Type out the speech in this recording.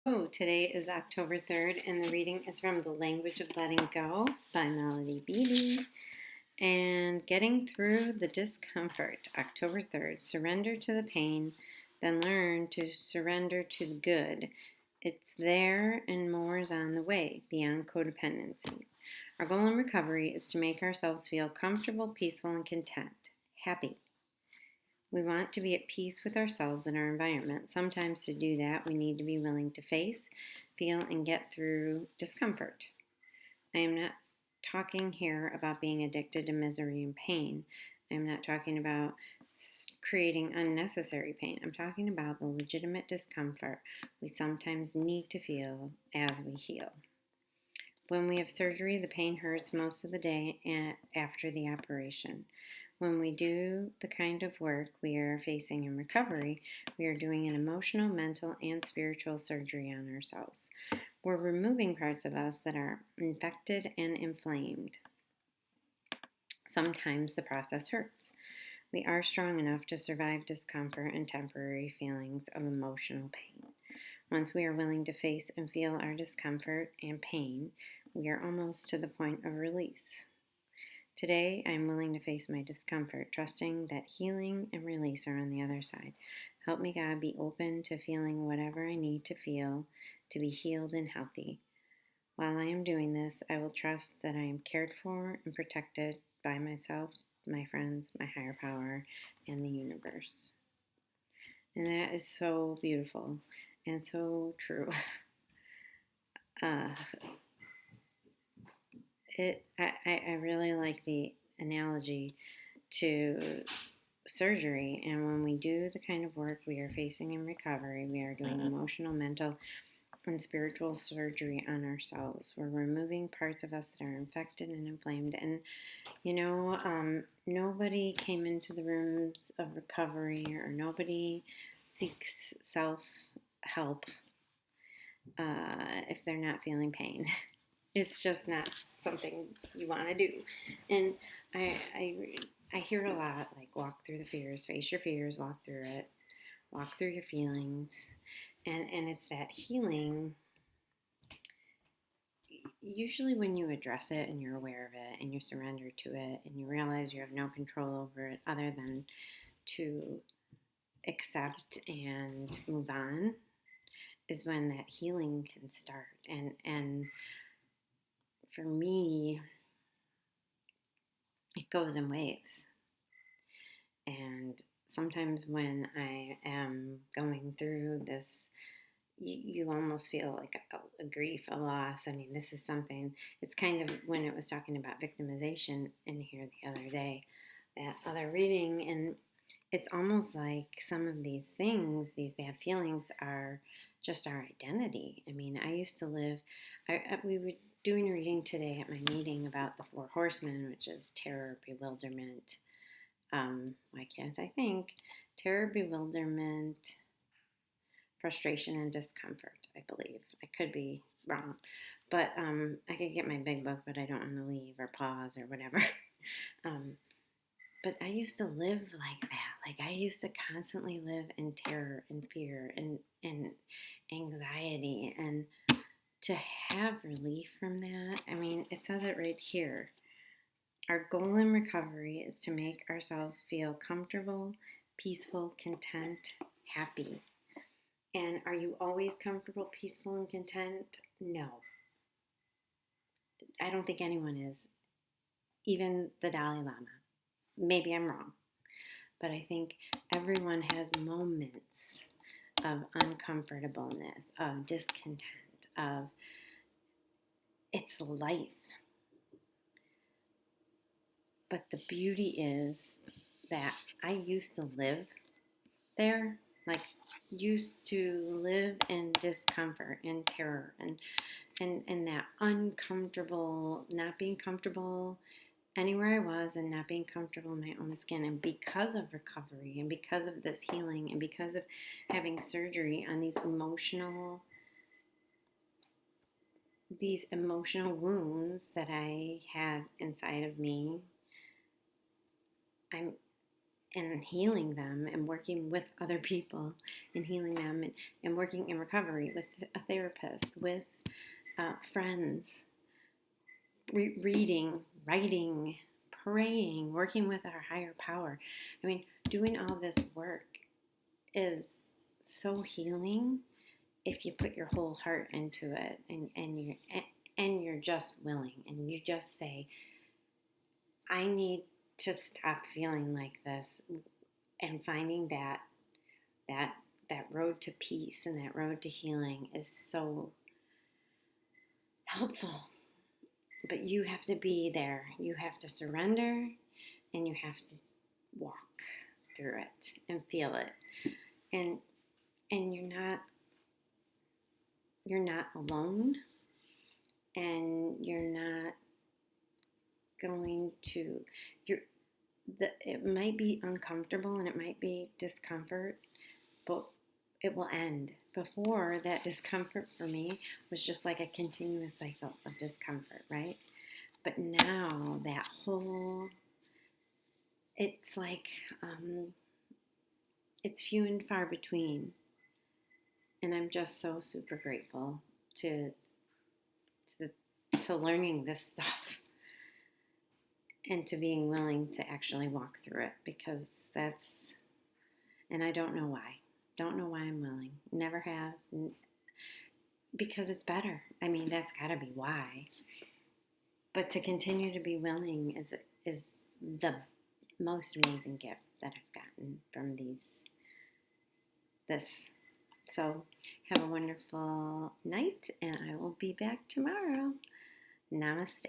Oh, today is October 3rd, and the reading is from The Language of Letting Go by Melody Beattie. And Getting Through the Discomfort, October 3rd. Surrender to the pain, then learn to surrender to the good. It's there and more is on the way, beyond codependency. Our goal in recovery is to make ourselves feel comfortable, peaceful, and content, happy. We want to be at peace with ourselves and our environment. Sometimes to do that, we need to be willing to face, feel, and get through discomfort. I am not talking here about being addicted to misery and pain. I am not talking about creating unnecessary pain. I'm talking about the legitimate discomfort we sometimes need to feel as we heal. When we have surgery, the pain hurts most of the day after the operation. When we do the kind of work we are facing in recovery, we are doing an emotional, mental, and spiritual surgery on ourselves. We're removing parts of us that are infected and inflamed. Sometimes the process hurts. We are strong enough to survive discomfort and temporary feelings of emotional pain. Once we are willing to face and feel our discomfort and pain, we are almost to the point of release. Today, I am willing to face my discomfort, trusting that healing and release are on the other side. Help me, God, be open to feeling whatever I need to feel to be healed and healthy. While I am doing this, I will trust that I am cared for and protected by myself, my friends, my higher power, and the universe. And that is so beautiful and so true. Uh, I really like the analogy to surgery, and when we do the kind of work we are facing in recovery, we are doing emotional, mental, and spiritual surgery on ourselves. We're removing parts of us that are infected and inflamed. And nobody came into the rooms of recovery, or nobody seeks self help if they're not feeling pain. It's just not something you want to do. And I hear a lot like walk through the fears, face your fears, walk through it, walk through your feelings. And it's that healing. Usually when you address it and you're aware of it and you surrender to it and you realize you have no control over it other than to accept and move on, is when that healing can start. And for me, it goes in waves. And sometimes when I am going through this, you almost feel like a grief, a loss. I mean, this is something, it's kind of when it was talking about victimization in here the other day, that other reading, and it's almost like some of these things, these bad feelings, are just our identity. I mean, I used to live, we were doing a reading today at my meeting about the Four Horsemen, which is terror, bewilderment, why can't I think? Terror, bewilderment, frustration, and discomfort, I believe. I could be wrong. But I could get my big book, but I don't want to leave or pause or whatever. um, but I used to live like that. Like I used to constantly live in terror and fear and anxiety. And to have relief from that, I mean, it says it right here. Our goal in recovery is to make ourselves feel comfortable, peaceful, content, happy. And are you always comfortable, peaceful, and content? No. I don't think anyone is, even the Dalai Lama. Maybe I'm wrong, but I think everyone has moments of uncomfortableness, of discontent, of it's life. But the beauty is that I used to live there, like used to live in discomfort and terror and that uncomfortable, not being comfortable anywhere I was and not being comfortable in my own skin. And because of recovery and because of this healing and because of having surgery on these emotional wounds that I had inside of me, I'm and healing them and working with other people and healing them and working in recovery with a therapist, with friends, reading, writing, praying, working with our higher power. I mean, doing all this work is so healing if you put your whole heart into it and you're just willing and you just say, I need to stop feeling like this, and finding that that road to peace and that road to healing is so helpful. But you have to be there. You have to surrender and you have to walk through it and feel it. And and you're not alone, and you're not going to you're it might be uncomfortable and it might be discomfort, but it will end. Before, that discomfort for me was just like a continuous cycle of discomfort, right? But now that whole, it's like, it's few and far between. And I'm just so super grateful to, to, to learning this stuff and to being willing to actually walk through it, because that's, and I don't know why. Don't know why I'm willing. Never have. Because it's better. I mean, that's got to be why. But to continue to be willing is the most amazing gift that I've gotten from this. So have a wonderful night, and I will be back tomorrow. Namaste.